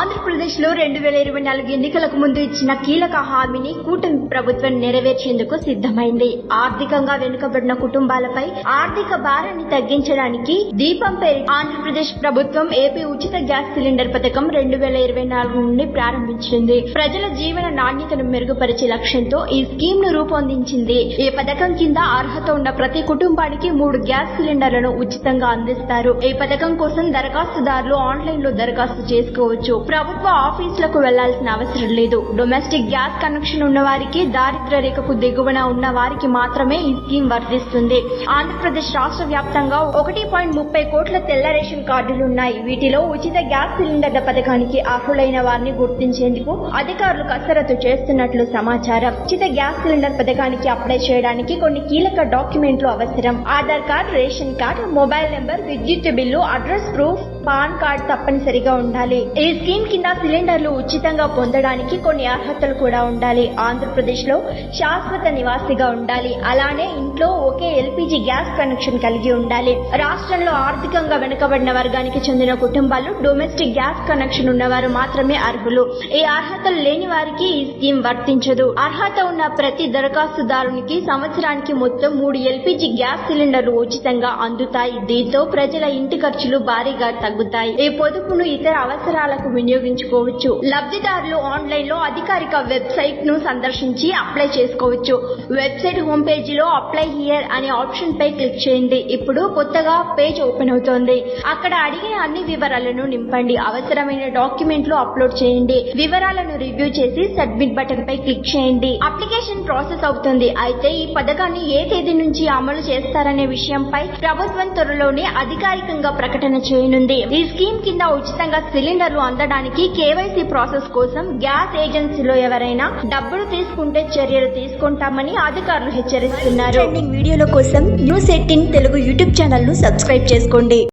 ఆంధ్రప్రదేశ్లో 2024 ఎన్నికలకు ముందు ఇచ్చిన కీలక హామీని కూటమి ప్రభుత్వం నెరవేర్చేందుకు సిద్ధమైంది. ఆర్థికంగా వెనుకబడిన కుటుంబాలపై ఆర్థిక భారాన్ని తగ్గించడానికి దీపం పేరు ఆంధ్రప్రదేశ్ ప్రభుత్వం ఏపీ ఉచిత గ్యాస్ సిలిండర్ పథకం 2024 నుండి ప్రారంభించింది. ప్రజల జీవన నాణ్యతను మెరుగుపరిచే లక్ష్యంతో ఈ స్కీమ్ ను రూపొందించింది. ఈ పథకం కింద అర్హత ఉన్న ప్రతి కుటుంబానికి 3 గ్యాస్ సిలిండర్లను ఉచితంగా అందిస్తారు. ఈ పథకం కోసం దరఖాస్తుదారులు ఆన్లైన్ లో దరఖాస్తు చేసుకోవచ్చు. ప్రభుత్వ ఆఫీసులకు వెళ్లాల్సిన అవసరం లేదు. డొమెస్టిక్ గ్యాస్ కనెక్షన్ ఉన్న వారికి, దారిద్ర్య రేఖకు దిగువన ఉన్న వారికి మాత్రమే ఈ స్కీమ్ వర్తిస్తుంది. ఆంధ్రప్రదేశ్ రాష్ట్ర వ్యాప్తంగా 1.30 కోట్ల తెల్ల రేషన్ కార్డులున్నాయి. వీటిలో ఉచిత గ్యాస్ సిలిండర్ల పథకానికి అర్హులైన వారిని గుర్తించేందుకు అధికారులు కసరత్తు చేస్తున్నట్లు సమాచారం. ఉచిత గ్యాస్ సిలిండర్ పథకానికి అప్లై చేయడానికి కొన్ని కీలక డాక్యుమెంట్లు అవసరం. Aadhaar card, ration card, mobile number, విద్యుత్ bill, address proof, PAN card తప్పనిసరిగా ఉండాలి. ఈ స్కీమ్ కింద సిలిండర్లు ఉచితంగా పొందడానికి కొన్ని అర్హతలు కూడా ఉండాలి. ఆంధ్రప్రదేశ్ లో శాశ్వత నివాసిగా ఉండాలి. అలానే ఇంట్లో ఒకే ఎల్పీజీ గ్యాస్ కనెక్షన్ కలిగి ఉండాలి. రాష్ట్రంలో ఆర్థికంగా వెనుకబడిన వర్గానికి చెందిన కుటుంబాలు, డొమెస్టిక్ గ్యాస్ కనెక్షన్ ఉన్నవారు మాత్రమే అర్హులు. ఈ అర్హతలు లేని వారికి ఈ స్కీమ్ వర్తించదు. అర్హత ఉన్న ప్రతి దరఖాస్తుదారునికి సంవత్సరానికి మొత్తం 3 ఎల్పీజీ గ్యాస్ సిలిండర్లు ఉచితంగా అందుతాయి. దీంతో ప్రజల ఇంటి ఖర్చులు భారీగా తగ్గుతాయి. ఈ పొదుపును ఇతర అవసరాలకు వినియోగించుకోవచ్చు. లబ్ధిదారులు ఆన్లైన్ లో అధికారిక వెబ్సైట్ ను సందర్శించి అప్లై చేసుకోవచ్చు. వెబ్సైట్ హోమ్ పేజీలో అప్లై హియర్ అనే ఆప్షన్ పై క్లిక్ చేయండి. ఇప్పుడు కొత్తగా పేజ్ ఓపెన్ అవుతోంది. అక్కడ అడిగే అన్ని వివరాలను నింపండి. అవసరమైన డాక్యుమెంట్లు అప్లోడ్ చేయండి. వివరాలను రివ్యూ చేసి సబ్మిట్ బటన్ పై క్లిక్ చేయండి. అప్లికేషన్ ప్రాసెస్ అవుతుంది. అయితే ఈ పథకాన్ని ఏ తేదీ నుంచి అమలు చేస్తారనే విషయంపై ప్రభుత్వం త్వరలోనే అధికారికంగా ప్రకటన చేయనుంది. ఈ స్కీమ్ కింద ఉచితంగా సిలిండర్లు అందడానికి కేవైసీ ప్రాసెస్ కోసం గ్యాస్ ఏజెన్సీలో ఎవరైనా డబ్బులు తీసుకుంటే చర్యలు తీసుకుంటామని అధికారులు హెచ్చరిస్తున్నారు. వీడియోల కోసం న్యూస్ 18 తెలుగు యూట్యూబ్ ఛానల్ ను సబ్స్క్రైబ్ చేసుకోండి.